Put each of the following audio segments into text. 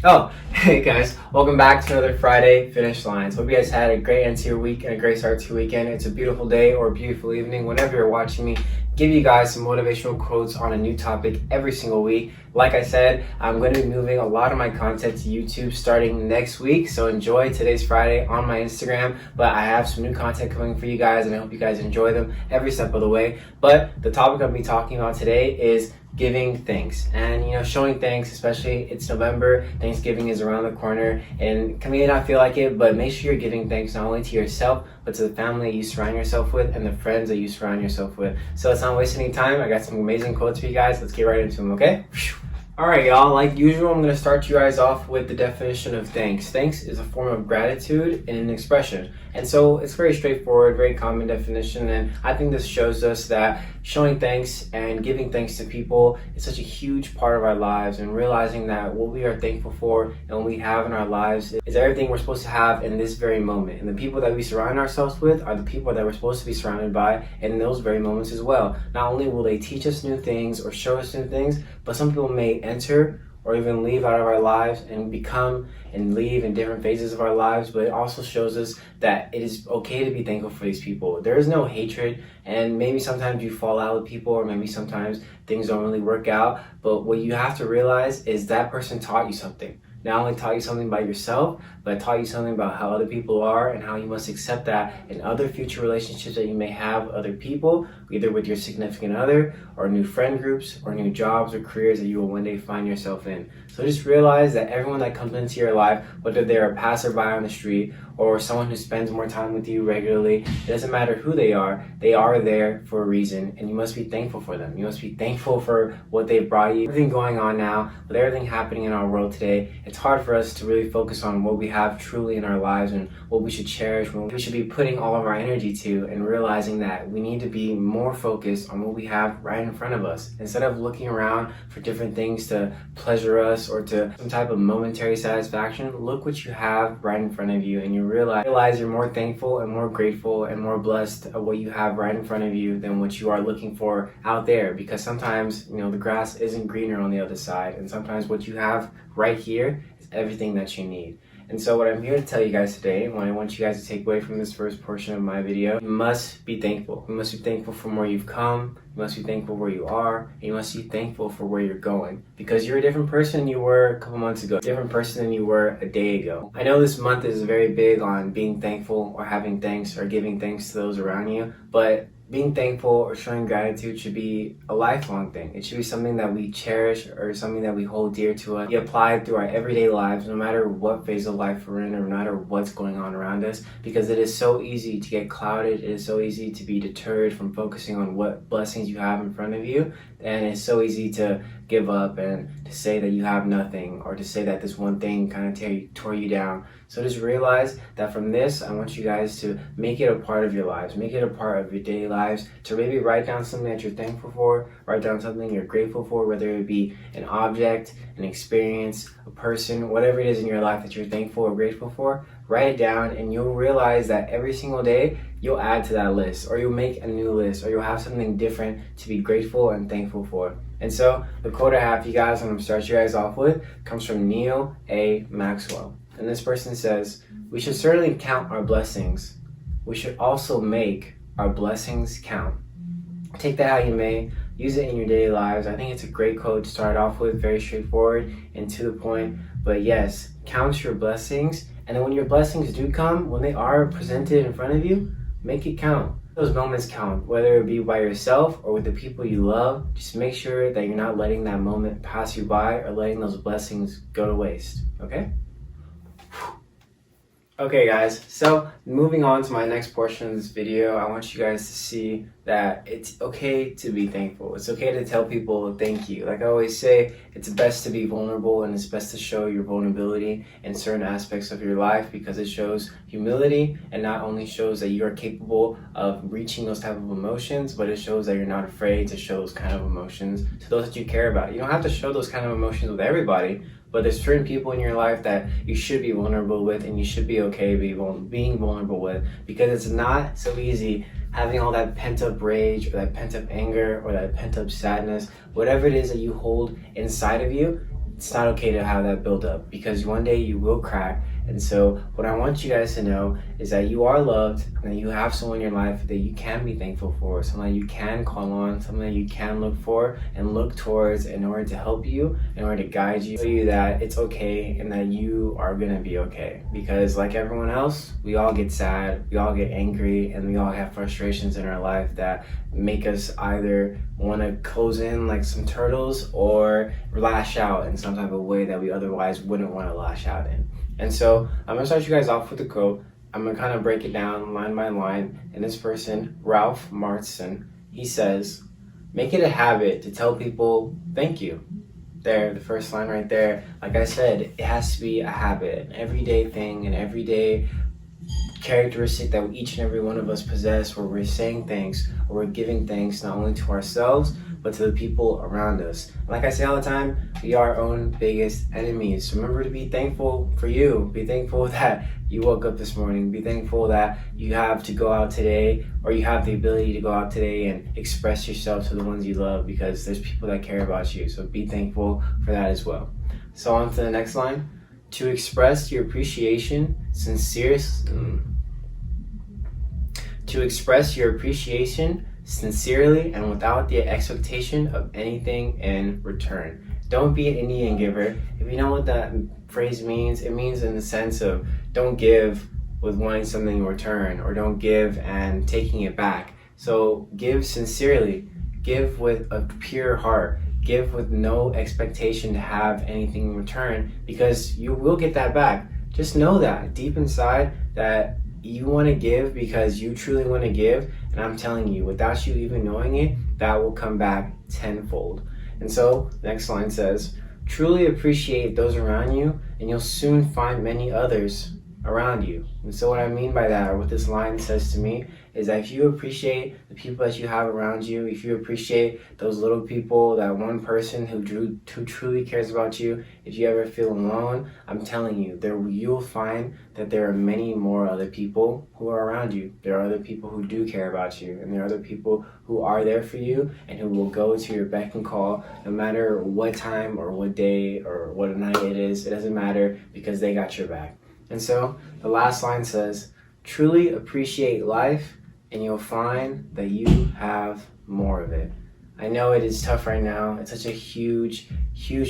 Oh, hey guys, welcome back to another Friday Finish Lines. Hope you guys had a great end to your week and a great start to your weekend. It's a beautiful day or a beautiful evening, whenever you're watching me. Give you guys some motivational quotes on a new topic every single week. Like I said, I'm going to be moving a lot of my content to YouTube starting next week, so enjoy today's Friday on my Instagram. But I have some new content coming for you guys, and I hope you guys enjoy them every step of the way. But the topic I'm going to be talking about today is giving thanks, and showing thanks, especially it's November, Thanksgiving is around the corner, and may not feel like it, but make sure you're giving thanks not only to yourself but to the family that you surround yourself with and the friends that you surround yourself with. So let's not waste any time. I got some amazing quotes for you guys. Let's get right into them, okay? Alright y'all, like usual, I'm going to start you guys off with the definition of thanks. Thanks is a form of gratitude and an expression. And so it's very straightforward, very common definition, and I think this shows us that showing thanks and giving thanks to people is such a huge part of our lives, and realizing that what we are thankful for and what we have in our lives is everything we're supposed to have in this very moment. And the people that we surround ourselves with are the people that we're supposed to be surrounded by in those very moments as well. Not only will they teach us new things or show us new things, but some people may enter or even leave out of our lives and become and leave in different phases of our lives, but it also shows us that it is okay to be thankful for these people. There is no hatred, and maybe sometimes you fall out with people, or maybe sometimes things don't really work out, but what you have to realize is that person taught you something. Not only taught you something about yourself, but taught you something about how other people are and how you must accept that in other future relationships that you may have with other people, either with your significant other or new friend groups or new jobs or careers that you will one day find yourself in. So just realize that everyone that comes into your life, whether they're a passerby on the street or someone who spends more time with you regularly, it doesn't matter who they are there for a reason, and you must be thankful for them. You must be thankful for what they've brought you. Everything going on now, with everything happening in our world today, it's hard for us to really focus on what we have truly in our lives and what we should cherish, what we should be putting all of our energy to, and realizing that we need to be more focused on what we have right in front of us. Instead of looking around for different things to pleasure us or to some type of momentary satisfaction, look what you have right in front of you, and you realize you're more thankful and more grateful and more blessed of what you have right in front of you than what you are looking for out there. Because sometimes, the grass isn't greener on the other side, and sometimes what you have right here is everything that you need. And so what I'm here to tell you guys today, and what I want you guys to take away from this first portion of my video, you must be thankful. You must be thankful from where you've come, you must be thankful where you are, and you must be thankful for where you're going. Because you're a different person than you were a couple months ago, a different person than you were a day ago. I know this month is very big on being thankful or having thanks or giving thanks to those around you, but being thankful or showing gratitude should be a lifelong thing. It should be something that we cherish or something that we hold dear to us. We apply it through our everyday lives, no matter what phase of life we're in or no matter what's going on around us, because it is so easy to get clouded. It is so easy to be deterred from focusing on what blessings you have in front of you, and it's so easy to give up and to say that you have nothing, or to say that this one thing kind of tore you down. So just realize that from this, I want you guys to make it a part of your lives, make it a part of your daily lives, to maybe write down something that you're thankful for, write down something you're grateful for, whether it be an object, an experience, a person, whatever it is in your life that you're thankful or grateful for. Write it down, and you'll realize that every single day you'll add to that list, or you'll make a new list, or you'll have something different to be grateful and thankful for. And so the quote I have for you guys, I'm going to start you guys off with, comes from Neil A. Maxwell. And this person says, "We should certainly count our blessings. We should also make our blessings count." Take that how you may, use it in your daily lives. I think it's a great quote to start off with, very straightforward and to the point. But yes, count your blessings, and then when your blessings do come, when they are presented in front of you, make it count. Those moments count, whether it be by yourself or with the people you love. Just make sure that you're not letting that moment pass you by or letting those blessings go to waste, okay? Okay guys, so moving on to my next portion of this video, I want you guys to see that it's okay to be thankful. It's okay to tell people thank you. Like I always say, it's best to be vulnerable, and it's best to show your vulnerability in certain aspects of your life, because it shows humility, and not only shows that you are capable of reaching those type of emotions, but it shows that you're not afraid to show those kind of emotions to those that you care about. You don't have to show those kind of emotions with everybody, but there's certain people in your life that you should be vulnerable with, and you should be okay being vulnerable with, because it's not so easy having all that pent-up rage or that pent-up anger or that pent-up sadness, whatever it is that you hold inside of you. it's not okay to have that build up, because one day you will crack. And so what I want you guys to know is that you are loved, and that you have someone in your life that you can be thankful for, someone that you can call on, someone that you can look for and look towards in order to help you, in order to guide you, show you that it's okay and that you are gonna be okay. Because like everyone else, we all get sad, we all get angry, and we all have frustrations in our life that make us either want to close in like some turtles or lash out in some type of way that we otherwise wouldn't want to lash out in. And so I'm gonna start you guys off with a quote. I'm gonna kind of break it down line by line. And this person, Ralph Marston, he says, "Make it a habit to tell people thank you." There, the first line right there. Like I said, it has to be a habit, an everyday thing, an everyday characteristic that each and every one of us possess, where we're saying thanks, or we're giving thanks not only to ourselves but to the people around us. Like I say all the time, we are our own biggest enemies. So remember to be thankful for you. Be thankful that you woke up this morning. Be thankful that you have to go out today, or you have the ability to go out today and express yourself to the ones you love, because there's people that care about you. So be thankful for that as well. So on to the next line. To express your appreciation sincerely and without the expectation of anything in return. Don't be an Indian giver. If you know what that phrase means, it means in the sense of don't give with wanting something in return, or don't give and taking it back. So give sincerely, give with a pure heart, give with no expectation to have anything in return, because you will get that back. Just know that deep inside that you want to give because you truly want to give, and I'm telling you, without you even knowing it, that will come back tenfold. And so, next line says, truly appreciate those around you, and you'll soon find many others around you. And so what I mean by that, or what this line says to me, is that if you appreciate the people that you have around you, if you appreciate those little people, that one person who truly cares about you, if you ever feel alone, I'm telling you, you'll find that there are many more other people who are around you. There are other people who do care about you, and there are other people who are there for you and who will go to your beck and call no matter what time or what day or what night it is. It doesn't matter, because they got your back. And so the last line says, truly appreciate life, and you'll find that you have more of it. I know it is tough right now. It's such a huge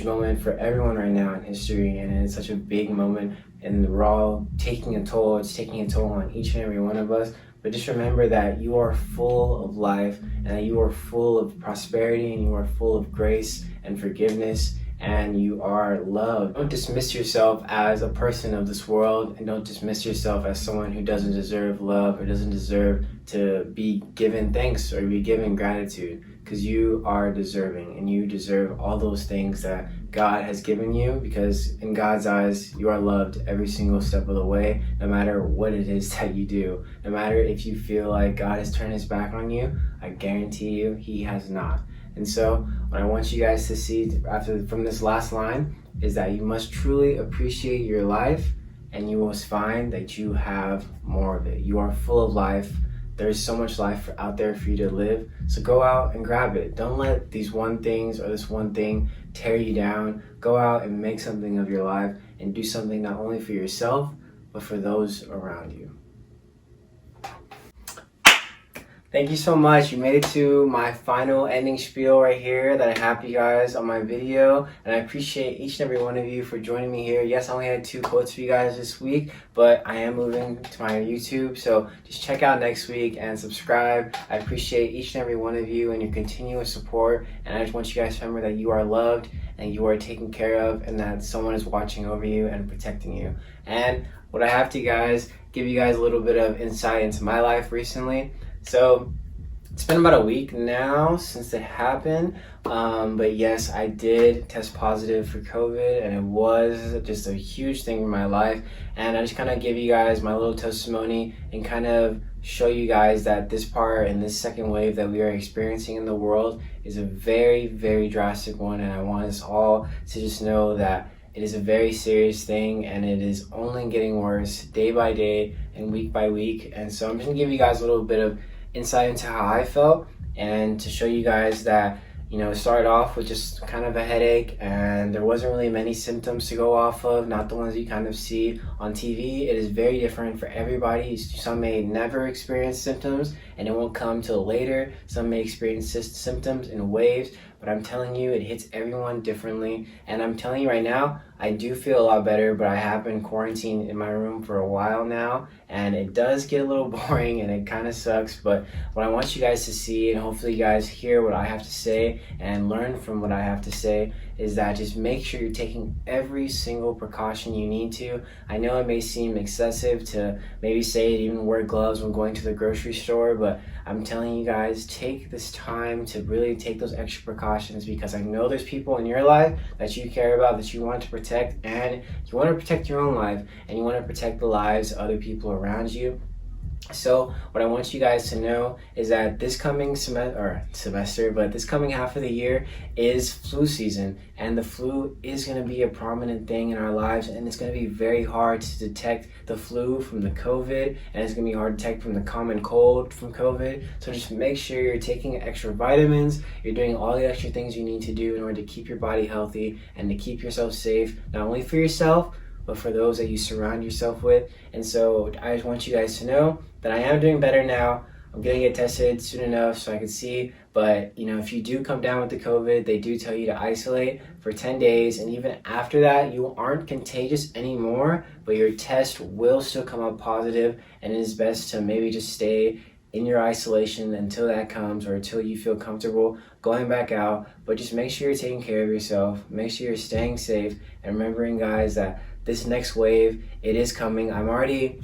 moment for everyone right now in history, and it's such a big moment, and we're all taking a toll. It's taking a toll on each and every one of us. But just remember that you are full of life, and that you are full of prosperity, and you are full of grace and forgiveness, and you are loved. Don't dismiss yourself as a person of this world, and don't dismiss yourself as someone who doesn't deserve love or doesn't deserve to be given thanks or be given gratitude, because you are deserving, and you deserve all those things that God has given you, because in God's eyes, you are loved every single step of the way, no matter what it is that you do. No matter if you feel like God has turned his back on you, I guarantee you he has not. And so what I want you guys to see from this last line is that you must truly appreciate your life, and you will find that you have more of it. You are full of life. There's so much life out there for you to live. So go out and grab it. Don't let these one things or this one thing tear you down. Go out and make something of your life, and do something not only for yourself, but for those around you. Thank you so much. You made it to my final ending spiel right here that I have for you guys on my video, and I appreciate each and every one of you for joining me here. Yes, I only had 2 quotes for you guys this week, but I am moving to my YouTube, so just check out next week and subscribe. I appreciate each and every one of you and your continuous support, and I just want you guys to remember that you are loved and you are taken care of, and that someone is watching over you and protecting you. And what I have to give you guys a little bit of insight into my life recently. So it's been about a week now since it happened, but yes, I did test positive for COVID, and it was just a huge thing in my life. And I just kind of give you guys my little testimony and kind of show you guys that this part and this second wave that we are experiencing in the world is a very, very drastic one, and I want us all to just know that it is a very serious thing, and it is only getting worse day by day and week by week. And so I'm just gonna give you guys a little bit of insight into how I felt, and to show you guys that started off with just kind of a headache, and there wasn't really many symptoms to go off of, not the ones you kind of see on TV. It is very different for everybody. Some may never experience symptoms and it won't come till later. Some may experience symptoms in waves, but I'm telling you, it hits everyone differently. And I'm telling you right now, I do feel a lot better, but I have been quarantined in my room for a while now, and it does get a little boring and it kind of sucks. But what I want you guys to see, and hopefully you guys hear what I have to say and learn from what I have to say, is that just make sure you're taking every single precaution you need to. I know it may seem excessive to maybe say it, even wear gloves when going to the grocery store, but I'm telling you guys, take this time to really take those extra precautions, because I know there's people in your life that you care about, that you want to protect, and you want to protect your own life, and you want to protect the lives of other people around you. So what I want you guys to know is that this coming this coming half of the year is flu season, and the flu is going to be a prominent thing in our lives, and it's going to be very hard to detect the flu from the COVID, and it's going to be hard to detect from the common cold from COVID. So just make sure you're taking extra vitamins, you're doing all the extra things you need to do in order to keep your body healthy and to keep yourself safe, not only for yourself, but for those that you surround yourself with. And so I just want you guys to know that I am doing better now. I'm gonna get tested soon enough so I can see. But if you do come down with the COVID, they do tell you to isolate for 10 days. And even after that, you aren't contagious anymore, but your test will still come up positive. And it is best to maybe just stay in your isolation until that comes, or until you feel comfortable going back out. But just make sure you're taking care of yourself. Make sure you're staying safe. And remembering, guys, that this next wave, it is coming. I'm already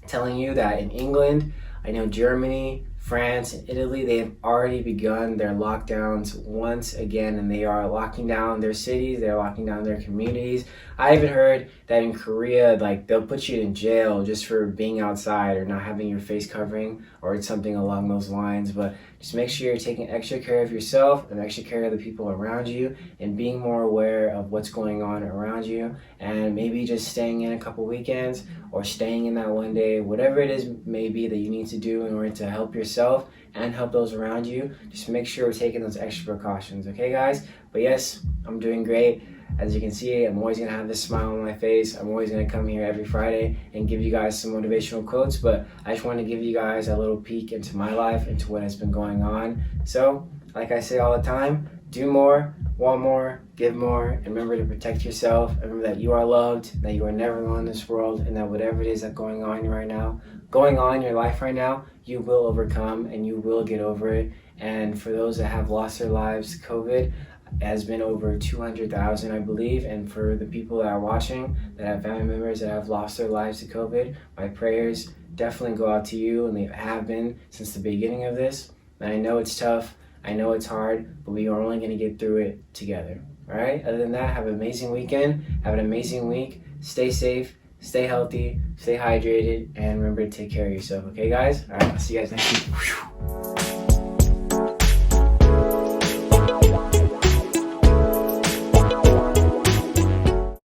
telling you that in England, I know Germany, France, and Italy, they have already begun their lockdowns once again, and they are locking down their cities, they're locking down their communities. I even heard that in Korea, they'll put you in jail just for being outside or not having your face covering, or something along those lines. But just make sure you're taking extra care of yourself and extra care of the people around you, and being more aware of what's going on around you, and maybe just staying in a couple weekends, or staying in that one day, whatever it is maybe that you need to do in order to help yourself and help those around you. Just make sure we're taking those extra precautions, okay guys? But yes, I'm doing great. As you can see, I'm always going to have this smile on my face. I'm always going to come here every Friday and give you guys some motivational quotes, but I just want to give you guys a little peek into my life, into what has been going on. So, like I say all the time, do more, want more, give more, and remember to protect yourself. And remember that you are loved, that you are never alone in this world, and that whatever it is that's going on in your life right now, you will overcome and you will get over it. And for those that have lost their lives, COVID has been over 200,000, I believe. And for the people that are watching, that have family members that have lost their lives to COVID, my prayers definitely go out to you, and they have been since the beginning of this. And I know it's tough, I know it's hard, but we are only going to get through it together. All right? Other than that, have an amazing weekend, have an amazing week, stay safe, stay healthy, stay hydrated, and remember to take care of yourself. Okay, guys? All right, I'll see you guys next week.